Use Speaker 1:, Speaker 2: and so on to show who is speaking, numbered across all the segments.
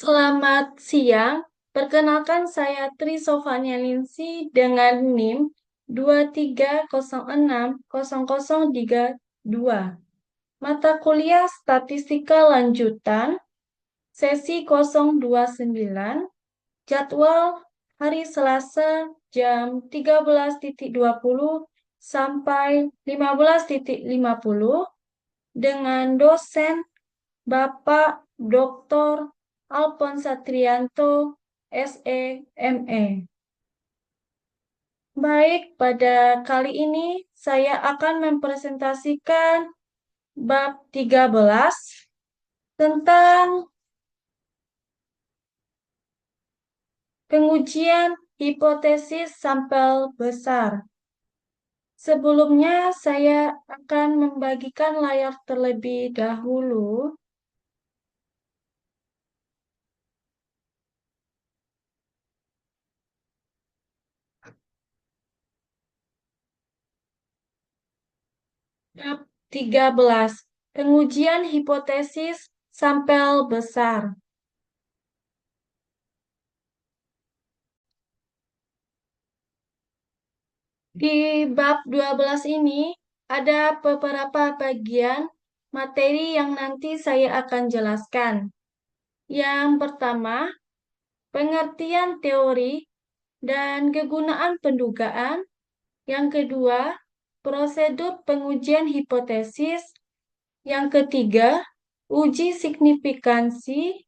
Speaker 1: Selamat siang, perkenalkan saya Tri Sofanianingsi dengan NIM 23060032. Mata kuliah Statistika Lanjutan, sesi 029, jadwal hari Selasa jam 13.20 sampai 15.50 dengan dosen Bapak Dr. Alphonse Satrianto, SE.ME. Baik, pada kali ini saya akan mempresentasikan bab 13 tentang pengujian hipotesis sampel besar. Sebelumnya, saya akan membagikan layar terlebih dahulu. Bab 13. Pengujian hipotesis sampel besar. Di bab 12 ini ada beberapa bagian materi yang nanti saya akan jelaskan. Yang pertama, pengertian teori dan kegunaan pendugaan. Yang kedua, prosedur pengujian hipotesis. Yang ketiga, uji signifikansi.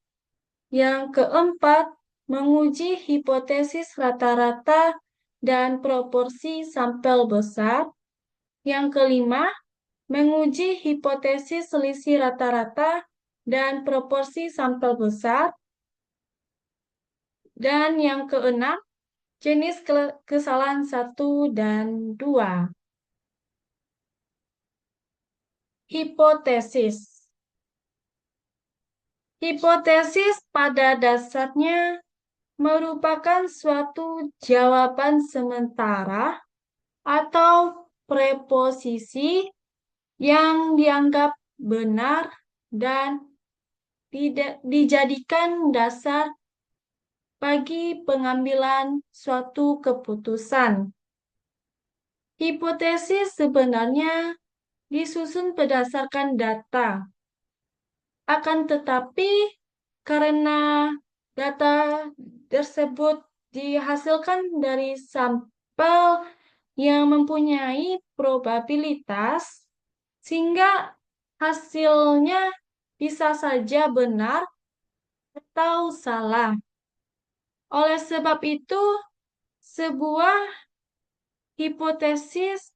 Speaker 1: Yang keempat, menguji hipotesis rata-rata dan proporsi sampel besar. Yang kelima, menguji hipotesis selisih rata-rata dan proporsi sampel besar. Dan yang keenam, jenis kesalahan 1 dan 2. Hipotesis. Hipotesis pada dasarnya merupakan suatu jawaban sementara atau preposisi yang dianggap benar dan tidak dijadikan dasar bagi pengambilan suatu keputusan. Hipotesis sebenarnya disusun berdasarkan data. Akan tetapi, karena data tersebut dihasilkan dari sampel yang mempunyai probabilitas, sehingga hasilnya bisa saja benar atau salah. Oleh sebab itu, sebuah hipotesis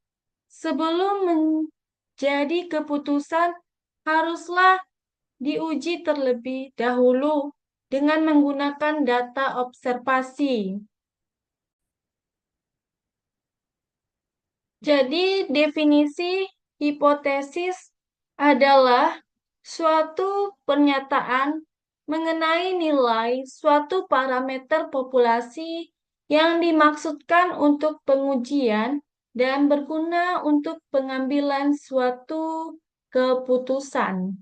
Speaker 1: sebelum menjadi keputusan haruslah diuji terlebih dahulu dengan menggunakan data observasi. Jadi, definisi hipotesis adalah suatu pernyataan mengenai nilai suatu parameter populasi yang dimaksudkan untuk pengujian dan berguna untuk pengambilan suatu keputusan.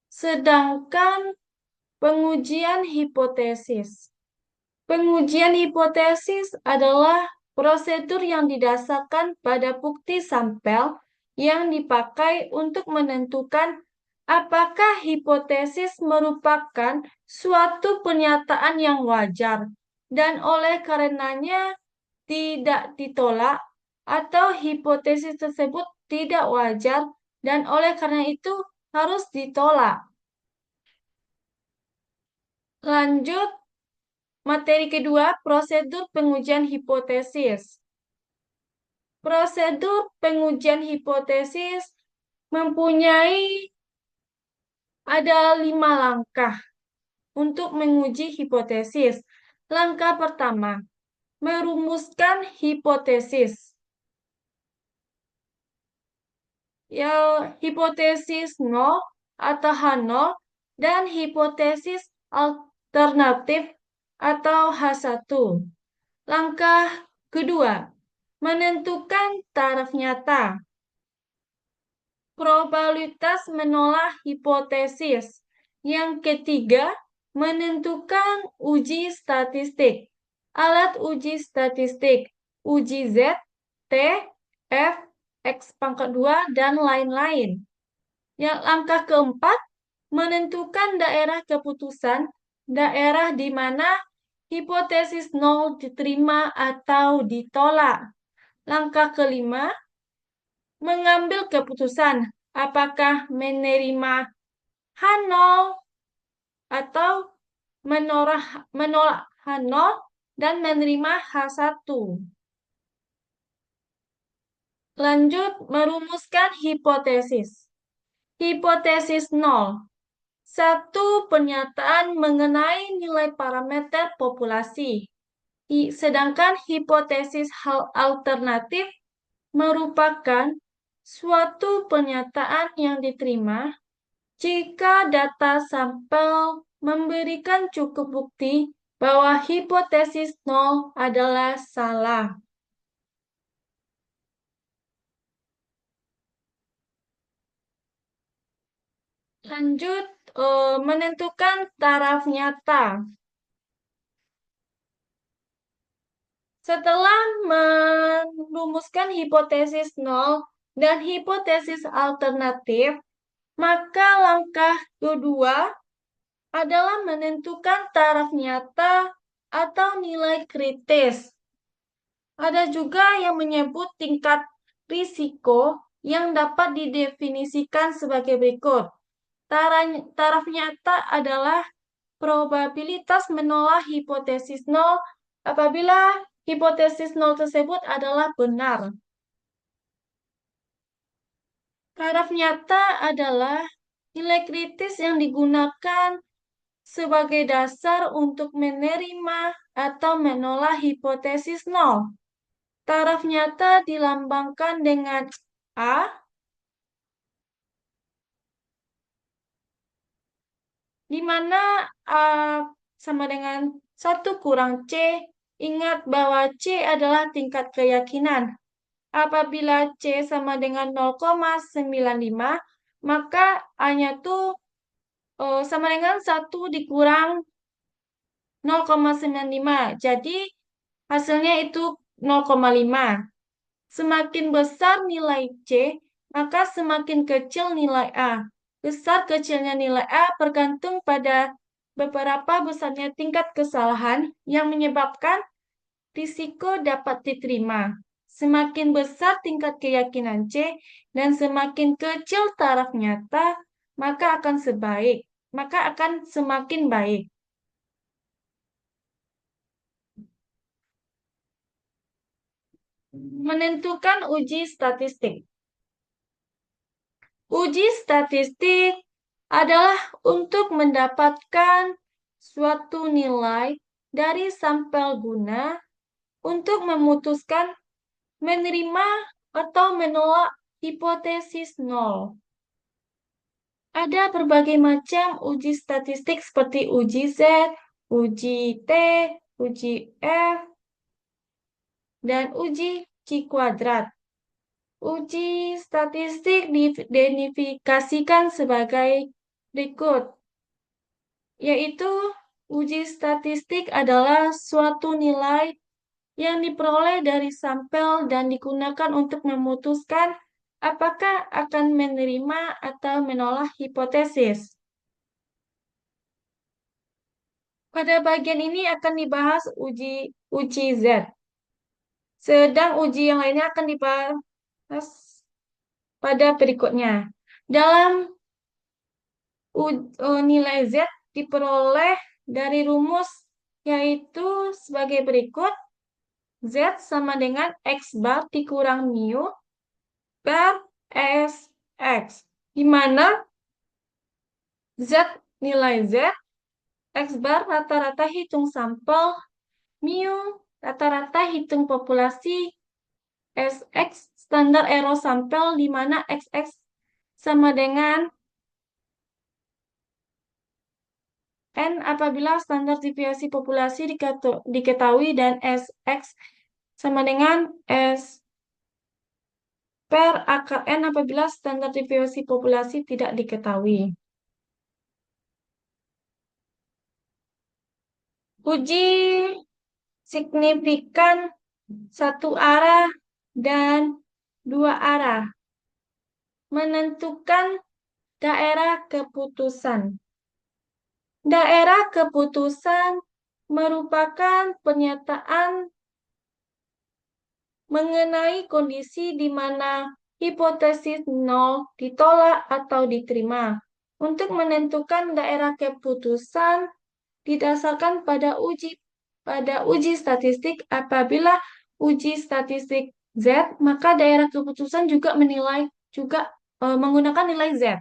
Speaker 1: Sedangkan pengujian hipotesis. Pengujian hipotesis adalah prosedur yang didasarkan pada bukti sampel yang dipakai untuk menentukan apakah hipotesis merupakan suatu pernyataan yang wajar dan oleh karenanya tidak ditolak, atau hipotesis tersebut tidak wajar dan oleh karena itu harus ditolak. Lanjut, materi kedua, prosedur pengujian hipotesis. Prosedur pengujian hipotesis mempunyai ada 5 langkah untuk menguji hipotesis. Langkah pertama, merumuskan hipotesis. Ya, hipotesis 0 atau H0 dan hipotesis alternatif atau H1. Langkah kedua, menentukan taraf nyata. Probabilitas menolak hipotesis. Yang ketiga, menentukan uji statistik. Alat uji statistik, uji Z, T, F, X pangkat 2, dan lain-lain. Yang langkah keempat, menentukan daerah keputusan, daerah di mana hipotesis nol diterima atau ditolak. Langkah kelima, mengambil keputusan apakah menerima H0 atau menolak H0 dan menerima H1. Lanjut merumuskan hipotesis. Hipotesis nol. Satu pernyataan mengenai nilai parameter populasi. Sedangkan hipotesis hal alternatif merupakan suatu pernyataan yang diterima jika data sampel memberikan cukup bukti bahwa hipotesis nol adalah salah. Lanjut, menentukan taraf nyata. Setelah merumuskan hipotesis nol dan hipotesis alternatif, maka langkah kedua adalah menentukan taraf nyata atau nilai kritis. Ada juga yang menyebut tingkat risiko yang dapat didefinisikan sebagai berikut. Taraf nyata adalah probabilitas menolak hipotesis nol apabila hipotesis nol tersebut adalah benar. Taraf nyata adalah nilai kritis yang digunakan sebagai dasar untuk menerima atau menolak hipotesis nol. Taraf nyata dilambangkan dengan A, di mana A sama dengan 1 kurang C. Ingat bahwa C adalah tingkat keyakinan. Apabila C sama dengan 0,95, maka A-nya tuh sama dengan 1 dikurang 0,95. Jadi hasilnya itu 0,5. Semakin besar nilai C, maka semakin kecil nilai A. Besar kecilnya nilai A bergantung pada beberapa besarnya tingkat kesalahan yang menyebabkan risiko dapat diterima. Semakin besar tingkat keyakinan C dan semakin kecil taraf nyata, maka akan semakin baik. Menentukan uji statistik. Uji statistik adalah untuk mendapatkan suatu nilai dari sampel guna untuk memutuskan menerima atau menolak hipotesis nol. Ada berbagai macam uji statistik seperti uji Z, uji T, uji F, dan uji Q kuadrat. Uji statistik diidentifikasikan sebagai berikut, yaitu uji statistik adalah suatu nilai yang diperoleh dari sampel dan digunakan untuk memutuskan apakah akan menerima atau menolak hipotesis. Pada bagian ini akan dibahas uji Z. Sedang uji yang lainnya akan dibahas pada berikutnya. Dalam nilai Z diperoleh dari rumus yaitu sebagai berikut. Z sama dengan X bar dikurang mu per SX. Di mana nilai Z, X bar rata-rata hitung sampel, mu rata-rata hitung populasi, SX standar error sampel di mana XX sama dengan N apabila standar deviasi populasi diketahui dan SX sama dengan S per akar N apabila standar deviasi populasi tidak diketahui. Uji signifikan satu arah dan dua arah. Menentukan daerah keputusan. Daerah keputusan merupakan pernyataan mengenai kondisi di mana hipotesis nol ditolak atau diterima. Untuk menentukan daerah keputusan didasarkan pada uji statistik. Apabila uji statistik Z, maka daerah keputusan juga menggunakan nilai Z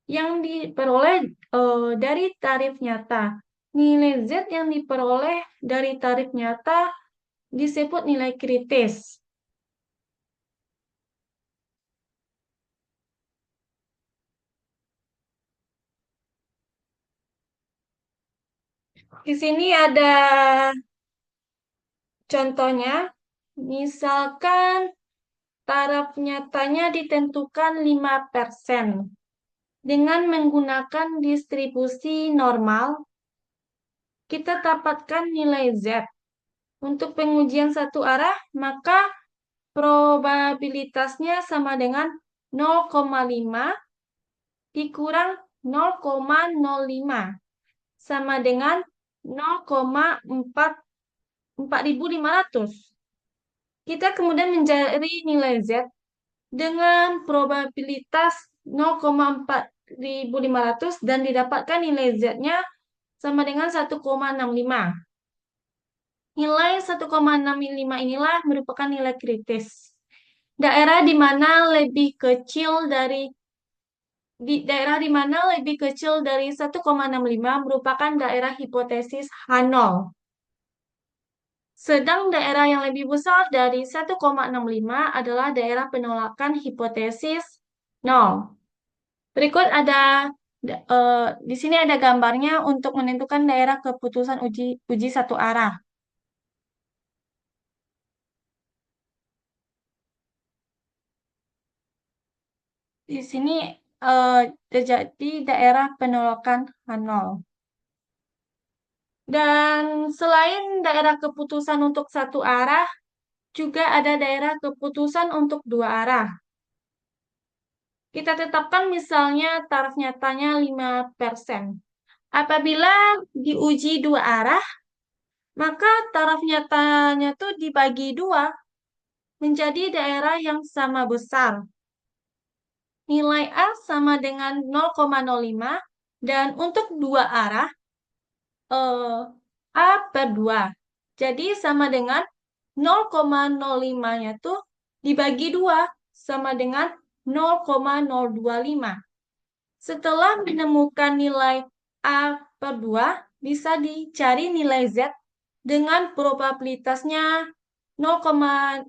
Speaker 1: yang diperoleh dari tarif nyata. Nilai Z yang diperoleh dari tarif nyata disebut nilai kritis. Di sini ada contohnya, misalkan taraf nyatanya ditentukan 5% dengan menggunakan distribusi normal, kita dapatkan nilai Z. Untuk pengujian satu arah, maka probabilitasnya sama dengan 0,5 dikurang 0,05 sama dengan 0,4500. Kita kemudian mencari nilai Z dengan probabilitas 0,4500 dan didapatkan nilai Z-nya sama dengan 1,65. Nilai 1,65 inilah merupakan nilai kritis. Daerah di mana lebih kecil dari 1,65 merupakan daerah hipotesis H0. Sedang daerah yang lebih besar dari 1,65 adalah daerah penolakan hipotesis 0. Berikut di sini ada gambarnya untuk menentukan daerah keputusan uji satu arah. Di sini terjadi daerah penolakan H0. Dan selain daerah keputusan untuk satu arah, juga ada daerah keputusan untuk dua arah. Kita tetapkan misalnya taraf nyatanya 5%. Apabila diuji dua arah, maka taraf nyatanya itu dibagi dua menjadi daerah yang sama besar. Nilai A sama dengan 0,05 dan untuk dua arah A per 2. Jadi sama dengan 0,05-nya tuh dibagi 2 sama dengan 0,025. Setelah menemukan nilai A per 2, bisa dicari nilai Z dengan probabilitasnya 0,5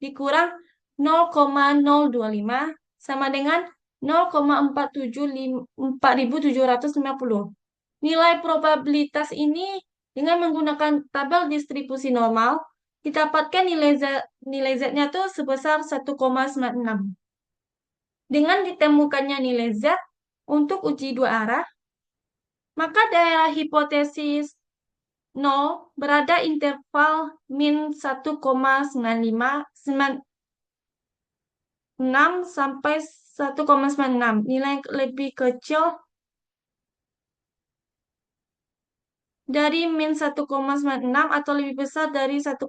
Speaker 1: dikurang 0,025 sama dengan 0,4750. Nilai probabilitas ini dengan menggunakan tabel distribusi normal, didapatkan nilai Z-nya tuh sebesar 1,96. Dengan ditemukannya nilai Z untuk uji dua arah, maka daerah hipotesis 0 berada interval min 1,96 sampai 1,96. Nilai yang lebih kecil dari min 1,96 atau lebih besar dari 1,96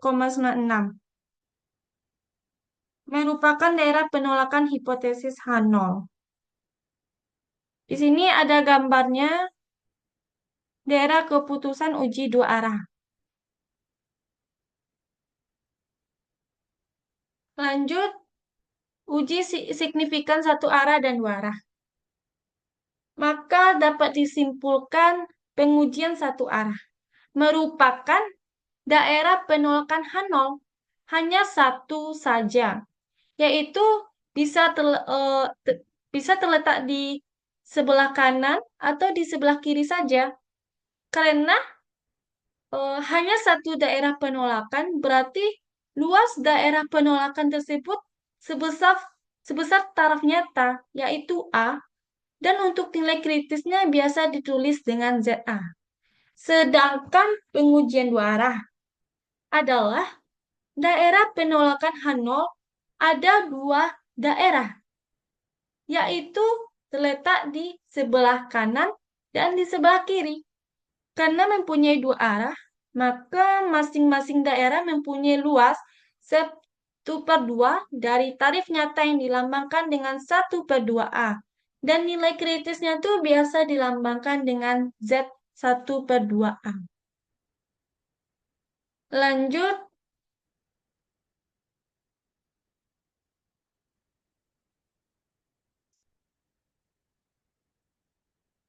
Speaker 1: merupakan daerah penolakan hipotesis H0. Di sini ada gambarnya daerah keputusan uji dua arah. Lanjut, uji signifikan satu arah dan dua arah. Maka dapat disimpulkan pengujian satu arah merupakan daerah penolakan H0 hanya satu saja, yaitu bisa terletak di sebelah kanan atau di sebelah kiri saja. Karena hanya satu daerah penolakan, berarti luas daerah penolakan tersebut sebesar taraf nyata, yaitu A, Dan untuk nilai kritisnya biasa ditulis dengan ZA. Sedangkan pengujian dua arah adalah daerah penolakan H0 ada dua daerah, yaitu terletak di sebelah kanan dan di sebelah kiri. Karena mempunyai dua arah, maka masing-masing daerah mempunyai luas 1/2 dari tarif nyata yang dilambangkan dengan 1/2A. Dan nilai kritisnya tuh biasa dilambangkan dengan Z1/2A. Lanjut,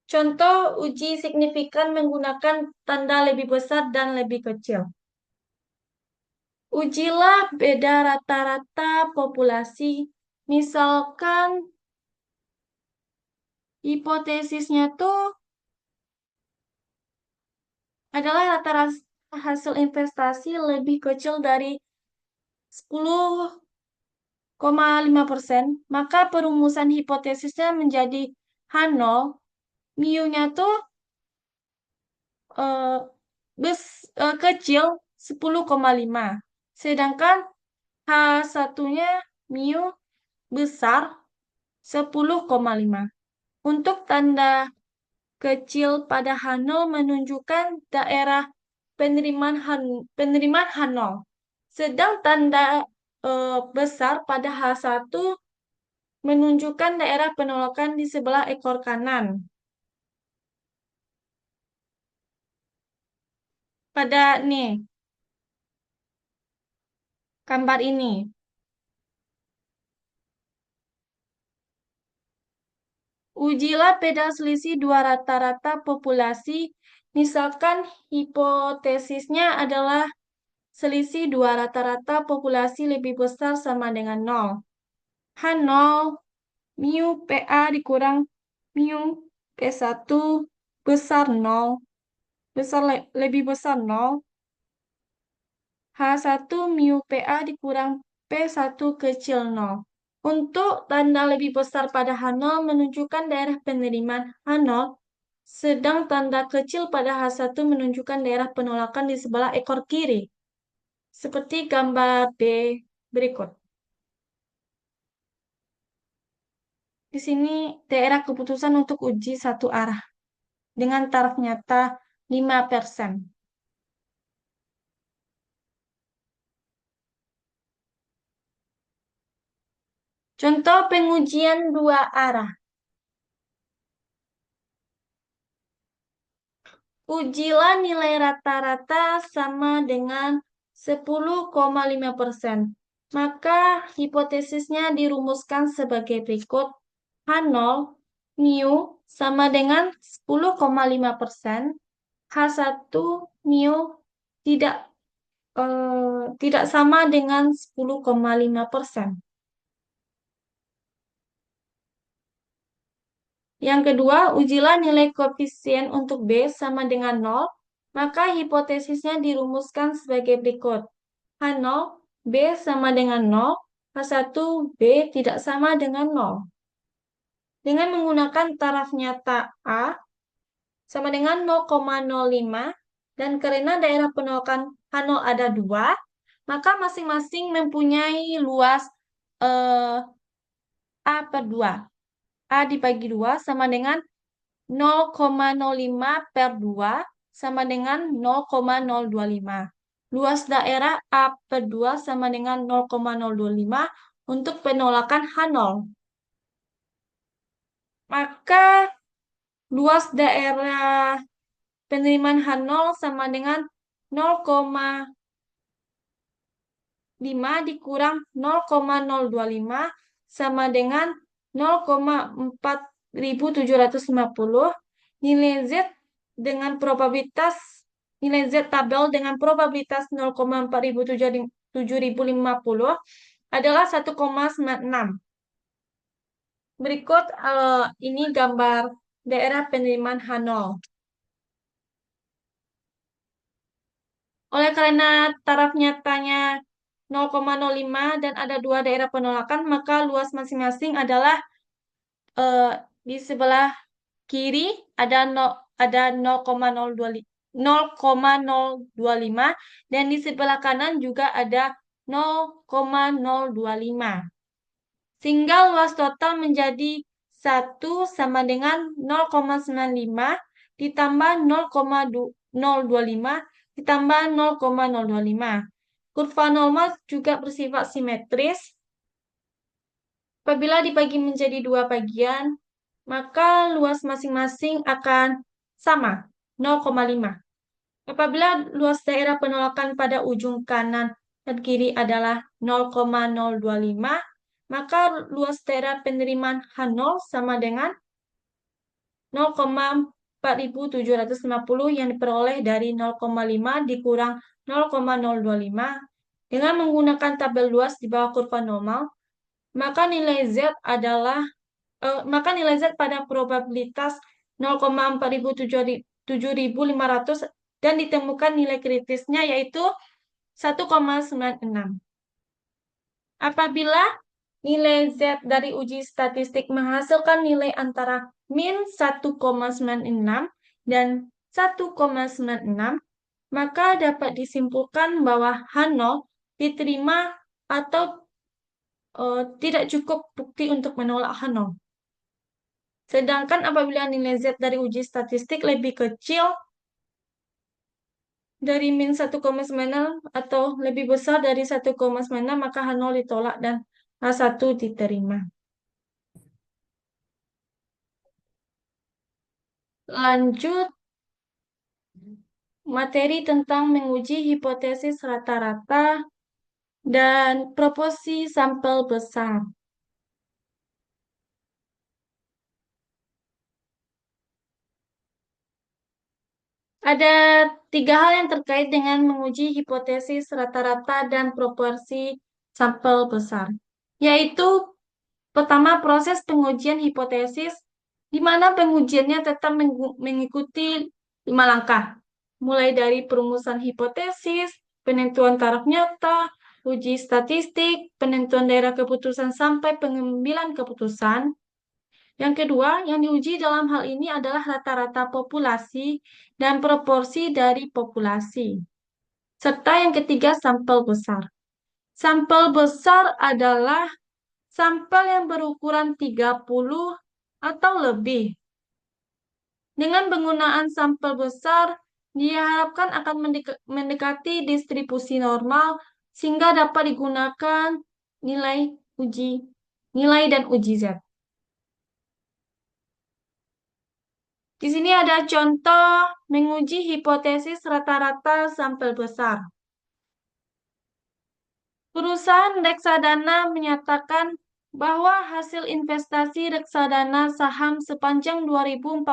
Speaker 1: contoh uji signifikan menggunakan tanda lebih besar dan lebih kecil. Ujilah beda rata-rata populasi. Misalkan hipotesisnya tuh adalah rata-rata hasil investasi lebih kecil dari 10,5%, maka perumusan hipotesisnya menjadi H0, mu-nya tuh eh, kecil 10,5. Sedangkan H1-nya mu besar 10,5. Untuk tanda kecil pada H0 menunjukkan daerah penerimaan H0. Sedang tanda besar pada H1 menunjukkan daerah penolakan di sebelah ekor kanan. Pada nih, gambar ini. Ujilah beda selisih dua rata-rata populasi. Misalkan hipotesisnya adalah selisih dua rata-rata populasi lebih besar sama dengan 0. H0 mu PA dikurang mu P1 besar 0, lebih besar 0. H1 mu PA dikurang P1 kecil 0. Untuk tanda lebih besar pada H0 menunjukkan daerah penerimaan H0, sedang tanda kecil pada H1 menunjukkan daerah penolakan di sebelah ekor kiri. Seperti gambar B berikut. Di sini daerah keputusan untuk uji satu arah dengan taraf nyata 5%. Contoh pengujian dua arah. Ujilah nilai rata-rata sama dengan 10,5%. Maka hipotesisnya dirumuskan sebagai berikut. H0 mu sama dengan 10,5%. H1 mu tidak tidak sama dengan 10,5%. Yang kedua, ujilah nilai koefisien untuk B sama dengan 0, maka hipotesisnya dirumuskan sebagai berikut. H0, B sama dengan 0, H1, B tidak sama dengan 0. Dengan menggunakan taraf nyata A sama dengan 0,05, dan karena daerah penolakan H0 ada 2, maka masing-masing mempunyai luas A per 2. A dibagi 2 sama dengan 0,05 per 2 sama dengan 0,025. Luas daerah A per 2 sama dengan 0,025 untuk penolakan H0. Maka luas daerah penerimaan H0 sama dengan 0,5 dikurang 0,025 sama dengan 0,4750. Nilai Z dengan probabilitas nilai Z tabel dengan probabilitas 0,4750 adalah 1,96. Berikut ini gambar daerah penerimaan H0. Oleh karena taraf nyatanya 0,05 dan ada dua daerah penolakan, maka luas masing-masing adalah Di sebelah kiri ada 0,025 dan di sebelah kanan juga ada 0,025. Sehingga luas total menjadi 1 sama dengan 0,95 ditambah 0,025 ditambah 0,025. Kurva normal juga bersifat simetris. Apabila dibagi menjadi dua bagian, maka luas masing-masing akan sama, 0,5. Apabila luas daerah penolakan pada ujung kanan dan kiri adalah 0,025, maka luas daerah penerimaan H0 sama dengan 0,4750 yang diperoleh dari 0,5 dikurang 0,025. Dengan menggunakan tabel luas di bawah kurva normal, maka nilai Z pada probabilitas 0,4750 dan ditemukan nilai kritisnya yaitu 1,96. Apabila nilai Z dari uji statistik menghasilkan nilai antara min 1,96 dan 1,96, maka dapat disimpulkan bahwa H0 diterima atau tidak cukup bukti untuk menolak H0. Sedangkan apabila nilai Z dari uji statistik lebih kecil dari min 1,9 atau lebih besar dari 1,9, maka H0 ditolak dan H1 diterima. Lanjut, materi tentang menguji hipotesis rata-rata dan proporsi sampel besar. Ada 3 hal yang terkait dengan menguji hipotesis rata-rata dan proporsi sampel besar, yaitu pertama, proses pengujian hipotesis, di mana pengujiannya tetap mengikuti 5 langkah, mulai dari perumusan hipotesis, penentuan taraf nyata, uji statistik, penentuan daerah keputusan, sampai pengambilan keputusan. Yang kedua, yang diuji dalam hal ini adalah rata-rata populasi dan proporsi dari populasi. Serta yang ketiga, sampel besar. Sampel besar adalah sampel yang berukuran 30 atau lebih. Dengan penggunaan sampel besar, diharapkan akan mendekati distribusi normal sehingga dapat digunakan nilai dan uji Z. Di sini ada contoh menguji hipotesis rata-rata sampel besar. Perusahaan reksadana menyatakan bahwa hasil investasi reksadana saham sepanjang 2014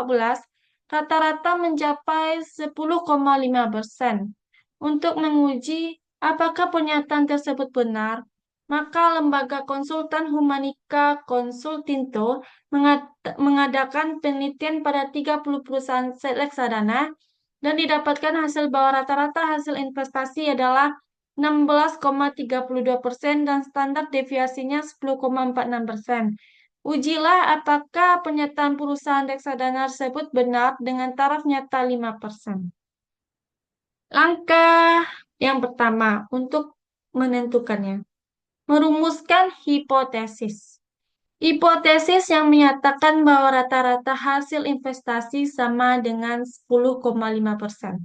Speaker 1: rata-rata mencapai 10,5%. Untuk menguji apakah pernyataan tersebut benar, maka lembaga konsultan Humanica Consultinto mengadakan penelitian pada 30 perusahaan reksadana dan didapatkan hasil bahwa rata-rata hasil investasi adalah 16,32% dan standar deviasinya 10,46%. Ujilah apakah pernyataan perusahaan reksadana tersebut benar dengan taraf nyata 5%. Langkah yang pertama untuk menentukannya. Merumuskan hipotesis. Hipotesis yang menyatakan bahwa rata-rata hasil investasi sama dengan 10,5%.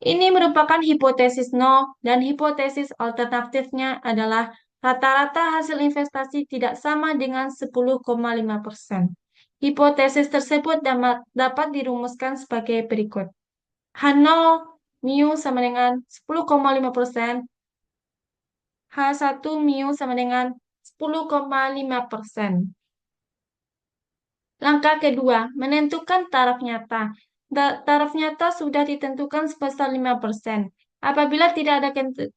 Speaker 1: Ini merupakan hipotesis nol dan hipotesis alternatifnya adalah rata-rata hasil investasi tidak sama dengan 10,5%. Hipotesis tersebut dapat dirumuskan sebagai berikut. H0 mu sama dengan 10,5%, H1 mu sama dengan 10,5%. Langkah kedua, menentukan taraf nyata. Taraf nyata sudah ditentukan sebesar 5%. Apabila tidak ada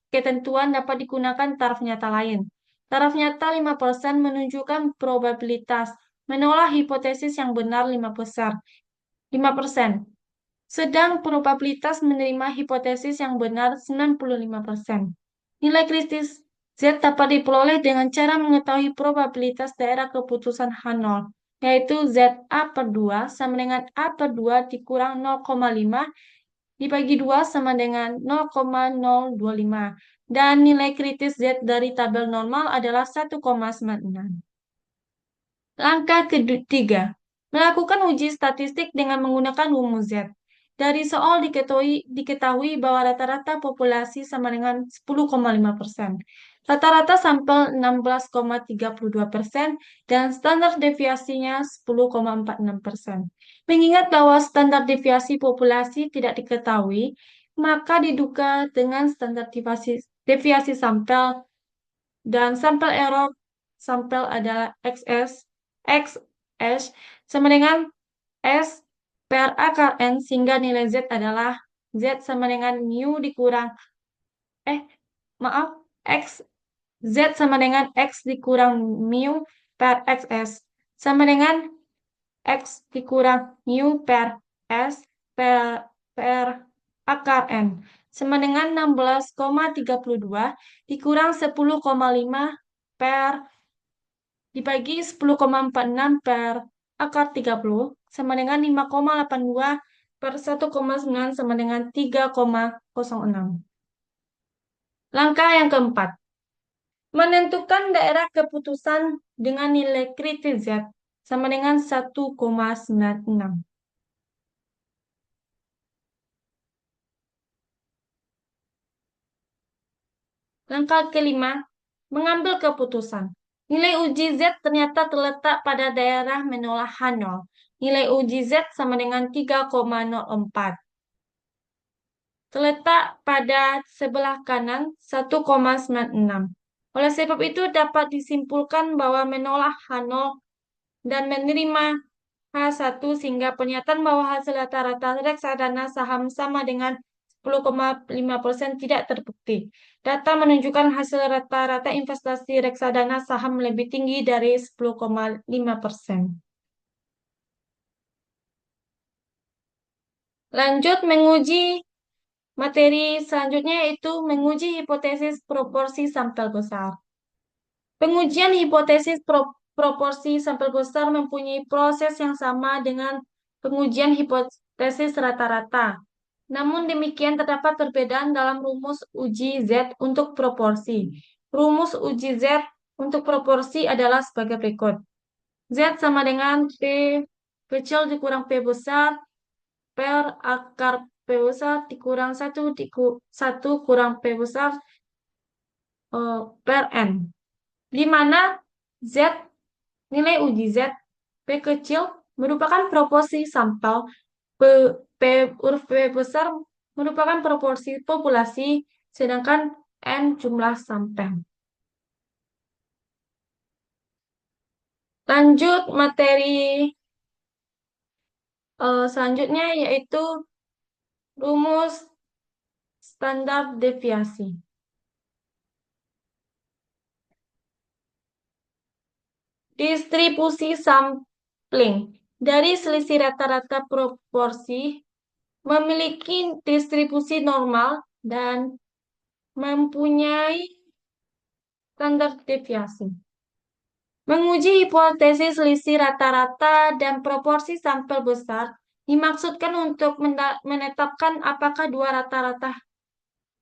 Speaker 1: ketentuan, dapat digunakan taraf nyata lain. Taraf nyata 5% menunjukkan probabilitas menolak hipotesis yang benar 5%. Sedang probabilitas menerima hipotesis yang benar 95%. Nilai kritis Z dapat diperoleh dengan cara mengetahui probabilitas daerah keputusan H0. yaitu ZA per 2 sama dengan A per 2 dikurang 0,5 dibagi 2 sama dengan 0,025. Dan nilai kritis Z dari tabel normal adalah 1,96. Langkah ketiga, melakukan uji statistik dengan menggunakan rumus Z. Dari soal diketahui bahwa rata-rata populasi sama dengan 10,5%. Rata-rata sampel 16,32% dan standar deviasinya 10,46%. Mengingat bahwa standar deviasi populasi tidak diketahui, maka diduga dengan standar deviasi sampel dan sampel error sampel adalah XS sama dengan S per akar N sehingga nilai Z adalah Z sama dengan mu dikurang maaf X Z sama dengan X dikurang mu per XS sama dengan X dikurang mu per S per akar N sama dengan 16,32 dikurang 10,5 per dibagi 10,46 per akar 30 sama dengan 5,82 per 1,9 sama dengan 3,06. Langkah yang keempat, menentukan daerah keputusan dengan nilai kritis Z sama dengan 1,96. Langkah kelima, mengambil keputusan. Nilai uji Z ternyata terletak pada daerah menolak H0. Nilai uji Z sama dengan 3,04. Terletak pada sebelah kanan 1,96. Oleh sebab itu dapat disimpulkan bahwa menolak H0 dan menerima H1 sehingga pernyataan bahwa hasil rata-rata reksadana saham sama dengan 10,5% tidak terbukti. Data menunjukkan hasil rata-rata investasi reksadana saham lebih tinggi dari 10,5%. Lanjut menguji materi selanjutnya yaitu menguji hipotesis proporsi sampel besar. Pengujian hipotesis proporsi sampel besar mempunyai proses yang sama dengan pengujian hipotesis rata-rata. Namun demikian terdapat perbedaan dalam rumus uji Z untuk proporsi. Rumus uji Z untuk proporsi adalah sebagai berikut. Z sama dengan P kecil dikurang P besar per akar P besar dikurang 1 kurang P besar per N. Di mana Z, nilai uji Z, P kecil merupakan proporsi sampel, huruf P besar merupakan proporsi populasi, sedangkan N jumlah sampel. Lanjut materi selanjutnya yaitu rumus standar deviasi. Distribusi sampling dari selisih rata-rata proporsi memiliki distribusi normal dan mempunyai standar deviasi. Menguji hipotesis selisih rata-rata dan proporsi sampel besar dimaksudkan untuk menetapkan apakah dua rata-rata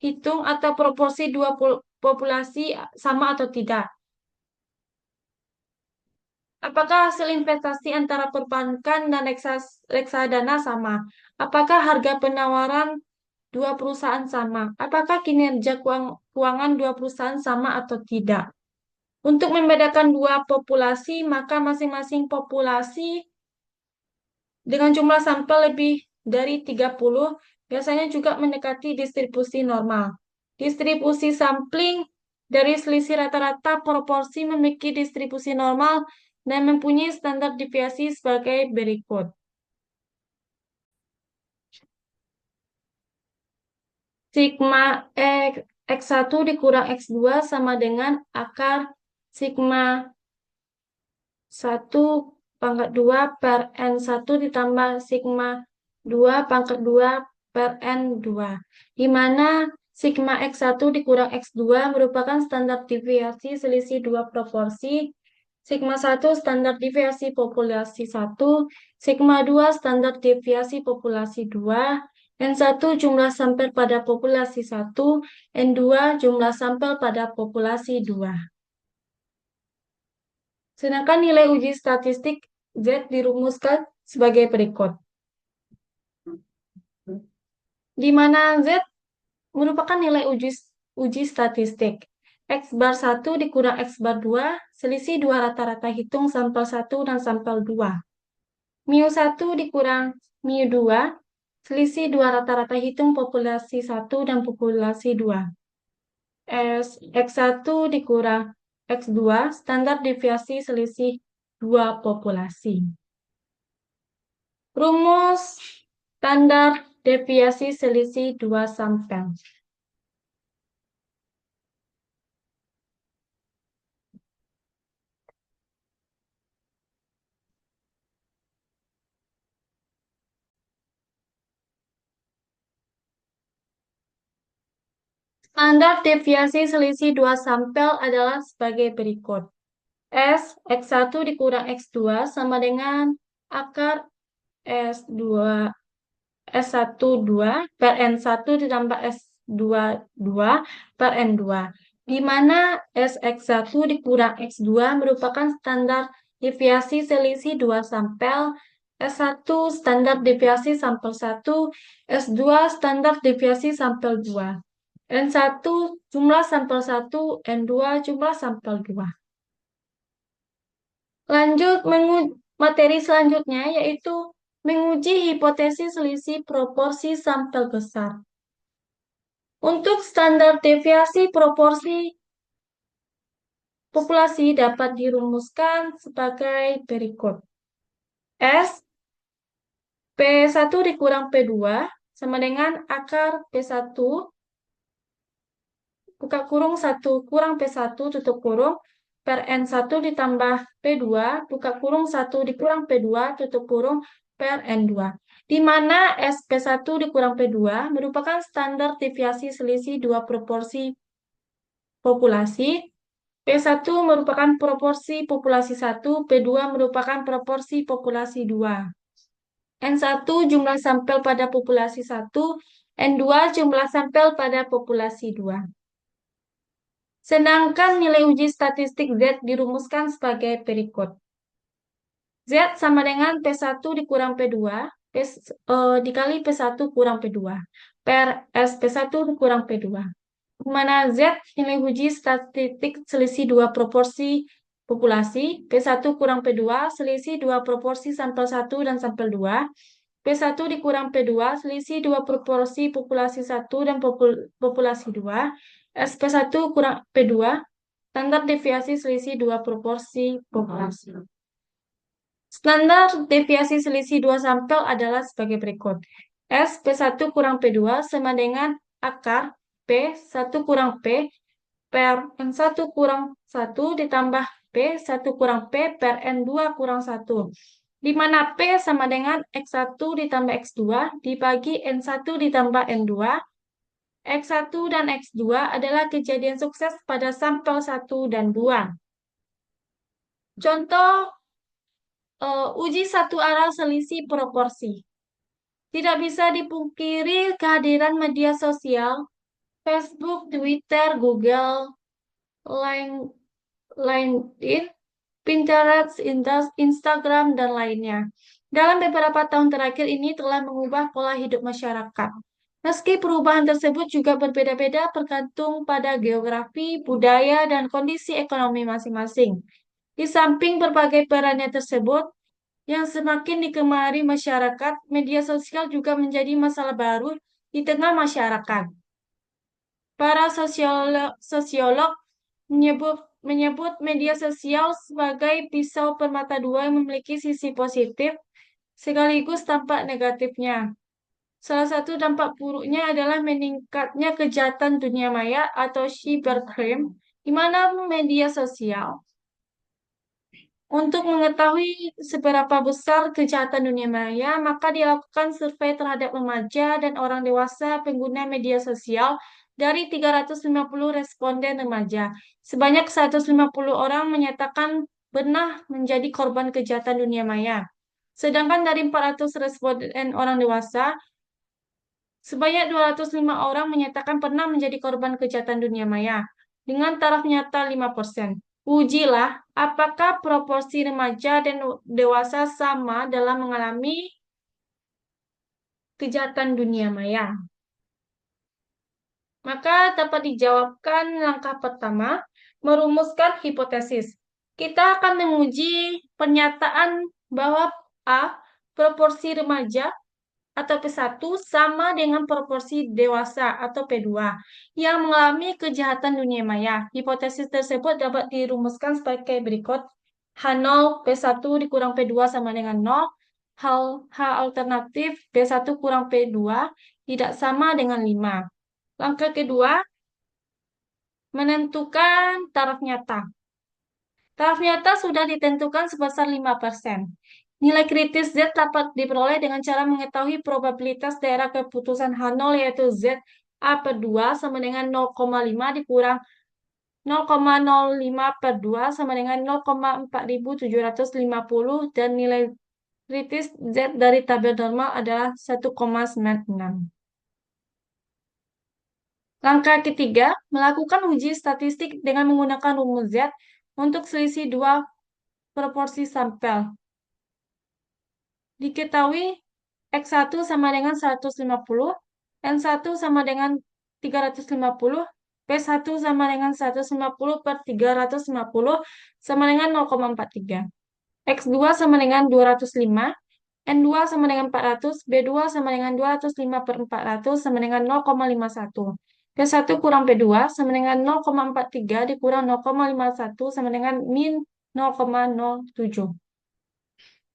Speaker 1: hitung atau proporsi dua populasi sama atau tidak. Apakah hasil investasi antara perbankan dan reksadana sama? Apakah harga penawaran dua perusahaan sama? Apakah kinerja keuangan dua perusahaan sama atau tidak? Untuk membedakan dua populasi, maka masing-masing populasi dengan jumlah sampel lebih dari 30 biasanya juga mendekati distribusi normal. Distribusi sampling dari selisih rata-rata proporsi memiliki distribusi normal dan mempunyai standar deviasi sebagai berikut. Sigma X1 dikurang X2 sama dengan akar sigma 1 pangkat 2 per N1 ditambah sigma 2 pangkat 2 per N2. Di mana sigma X1 dikurang X2 merupakan standar deviasi selisih dua proporsi Sigma 1 standar deviasi populasi 1, Sigma 2 standar deviasi populasi 2, N1 jumlah sampel pada populasi 1, N2 jumlah sampel pada populasi 2. Sedangkan nilai uji statistik Z dirumuskan sebagai berikut. Di mana Z merupakan nilai uji statistik. X bar 1 dikurang X bar 2, selisih 2 rata-rata hitung sampel 1 dan sampel 2. Mu 1 dikurang mu 2, selisih 2 rata-rata hitung populasi 1 dan populasi 2. X1 dikurang X2, standar deviasi selisih 2 populasi. Rumus standar deviasi selisih 2 sampel. Standar deviasi selisih 2 sampel adalah sebagai berikut. X1 dikurang X2 sama dengan akar S2 S1 2 per N1 ditambah S2 2 per N2, di mana Sx1 dikurang X2 merupakan standar deviasi selisih 2 sampel, S1 standar deviasi sampel 1, S2 standar deviasi sampel 2, N1 jumlah sampel 1, N2 jumlah sampel 2. Lanjut materi selanjutnya yaitu menguji hipotesis selisih proporsi sampel besar. Untuk standar deviasi proporsi populasi dapat dirumuskan sebagai berikut. S P1 dikurang P2 sama dengan akar P1 buka kurung 1 kurang P1 tutup kurung per N1 ditambah P2 buka kurung 1 dikurang P2 tutup kurung per N2, di mana SP1 dikurang P2 merupakan standar deviasi selisih 2 proporsi populasi, P1 merupakan proporsi populasi 1, P2 merupakan proporsi populasi 2. N1 jumlah sampel pada populasi 1, N2 jumlah sampel pada populasi 2. Sedangkan nilai uji statistik Z dirumuskan sebagai berikut. Z sama dengan P1 dikurang P2, dikali P1 kurang P2, per SP1 kurang P2. Di mana Z nilai uji statistik selisih 2 proporsi populasi, P1 kurang P2 selisih 2 proporsi sampel 1 dan sampel 2, P1 dikurang P2 selisih 2 proporsi populasi 1 dan populasi 2, SP1 kurang P2, standar deviasi selisih 2 proporsi populasi. Standar deviasi selisih 2 sampel adalah sebagai berikut. S P1 kurang P2 sama dengan akar P1 kurang P per N1 kurang 1 ditambah P1 kurang P per N2 kurang 1. Di mana P sama dengan X1 ditambah X2 dibagi N1 ditambah N2. X1 dan X2 adalah kejadian sukses pada sampel 1 dan 2. Contoh uji satu arah selisih proporsi. Tidak bisa dipungkiri kehadiran media sosial, Facebook, Twitter, Google, LinkedIn, Pinterest, Instagram, dan lainnya. Dalam beberapa tahun terakhir ini telah mengubah pola hidup masyarakat. Meski perubahan tersebut juga berbeda-beda tergantung pada geografi, budaya, dan kondisi ekonomi masing-masing. Di samping berbagai perannya tersebut, yang semakin digemari masyarakat, media sosial juga menjadi masalah baru di tengah masyarakat. Para sosiolog menyebut media sosial sebagai pisau bermata dua yang memiliki sisi positif sekaligus dampak negatifnya. Salah satu dampak buruknya adalah meningkatnya kejahatan dunia maya atau cybercrime, di mana media sosial. Untuk mengetahui seberapa besar kejahatan dunia maya, maka dilakukan survei terhadap remaja dan orang dewasa pengguna media sosial dari 350 responden remaja. Sebanyak 150 orang menyatakan pernah menjadi korban kejahatan dunia maya. Sedangkan dari 400 responden orang dewasa, sebanyak 205 orang menyatakan pernah menjadi korban kejahatan dunia maya dengan taraf nyata 5%. Ujilah apakah proporsi remaja dan dewasa sama dalam mengalami kejahatan dunia maya. Maka dapat dijawabkan langkah pertama, merumuskan hipotesis. Kita akan menguji pernyataan bahwa A, proporsi remaja atau P1 sama dengan proporsi dewasa atau P2 yang mengalami kejahatan dunia maya. Hipotesis tersebut dapat dirumuskan sebagai berikut. H0 P1 dikurang P2 sama dengan 0. H alternatif P1 kurang P2 tidak sama dengan 5. Langkah kedua, menentukan taraf nyata. Taraf nyata sudah ditentukan sebesar 5%. Nilai kritis Z dapat diperoleh dengan cara mengetahui probabilitas daerah keputusan H0 yaitu Z A per 2 sama dengan 0,5 dikurang 0,05 per 2 sama dengan 0,4750 dan nilai kritis Z dari tabel normal adalah 1,96. Langkah ketiga, melakukan uji statistik dengan menggunakan rumus Z untuk selisih dua proporsi sampel. Diketahui X1 sama dengan 150, N1 sama dengan 350, P1 sama dengan 150 per 350 sama dengan 0,43. X2 sama dengan 205, N2 sama dengan 400, B2 sama dengan 205 per 400 sama dengan 0,51. P1 kurang P2 sama dengan 0,43 dikurang 0,51 sama dengan min 0,07.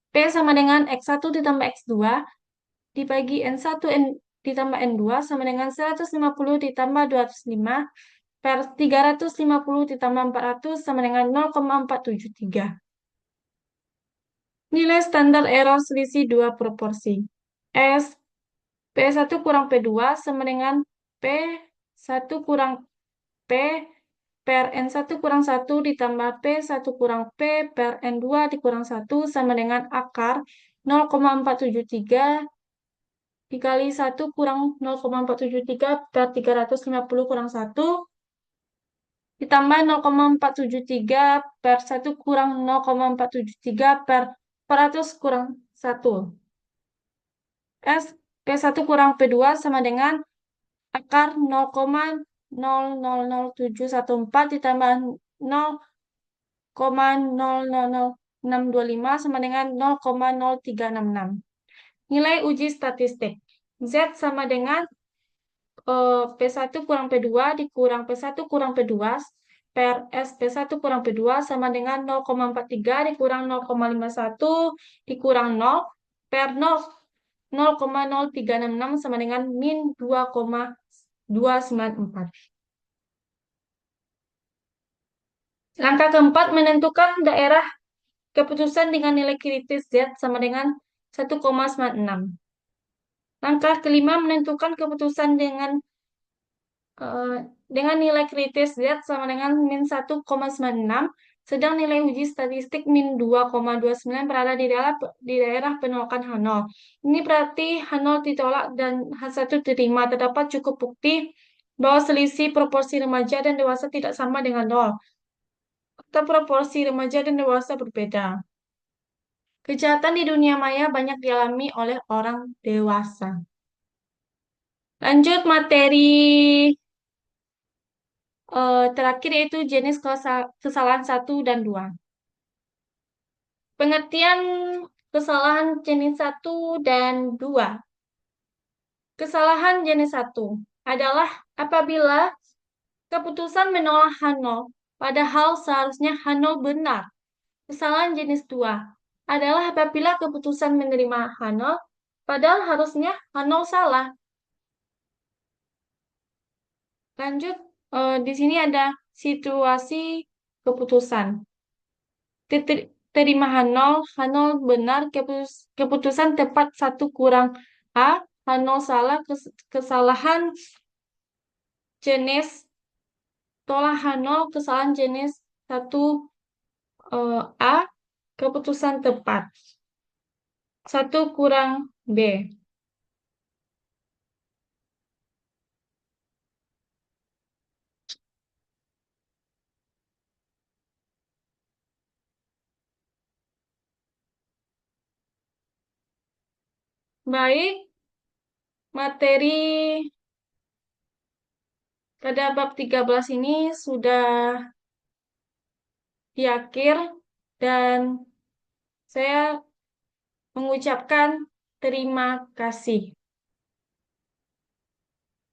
Speaker 1: P sama dengan X1 ditambah X2 dibagi N1 ditambah N2 sama dengan 150 ditambah 205 per 350 ditambah 400 sama dengan 0,473. Nilai standar error selisih dua proporsi. S P1 kurang P2 sama dengan P1 kurang P per N1 kurang 1 ditambah P1 kurang P per N2 dikurang 1 sama dengan akar 0,473 dikali 1 kurang 0,473 per 350 kurang 1 ditambah 0,473 per 1 kurang 0,473 per 400 kurang 1. S P1 kurang P2 sama dengan akar 0,000714 ditambah 0,000625 sama dengan 0,0366. Nilai uji statistik. Z sama dengan P1 kurang P2 dikurang P1 kurang P2 per S P1 kurang P2 sama dengan 0,43 dikurang 0,51 dikurang 0 per 0,0366 sama dengan min 2,294. Langkah keempat, menentukan daerah keputusan dengan nilai kritis Z sama dengan 1,96. Langkah kelima, menentukan keputusan dengan nilai kritis Z sama dengan min 1,96, sedang nilai uji statistik min 2,29 berada di daerah penolakan H0. Ini berarti H0 ditolak dan H1 diterima. Terdapat cukup bukti bahwa selisih proporsi remaja dan dewasa tidak sama dengan 0. Atau proporsi remaja dan dewasa berbeda. Kejahatan di dunia maya banyak dialami oleh orang dewasa. Lanjut materi terakhir yaitu jenis kesalahan 1 dan 2. Pengertian kesalahan jenis 1 dan 2. Kesalahan jenis 1 adalah apabila keputusan menolak H0 padahal seharusnya H0 benar. Kesalahan jenis 2 adalah apabila keputusan menerima H0 padahal harusnya H0 salah. Lanjut, di sini ada situasi keputusan. Terima H0 benar, keputusan tepat 1 kurang A, H0 salah, kesalahan jenis tolak H0, kesalahan jenis 1 A. Keputusan tepat. Satu kurang B. Baik, materi pada bab 13 ini sudah di akhir dan saya mengucapkan terima kasih.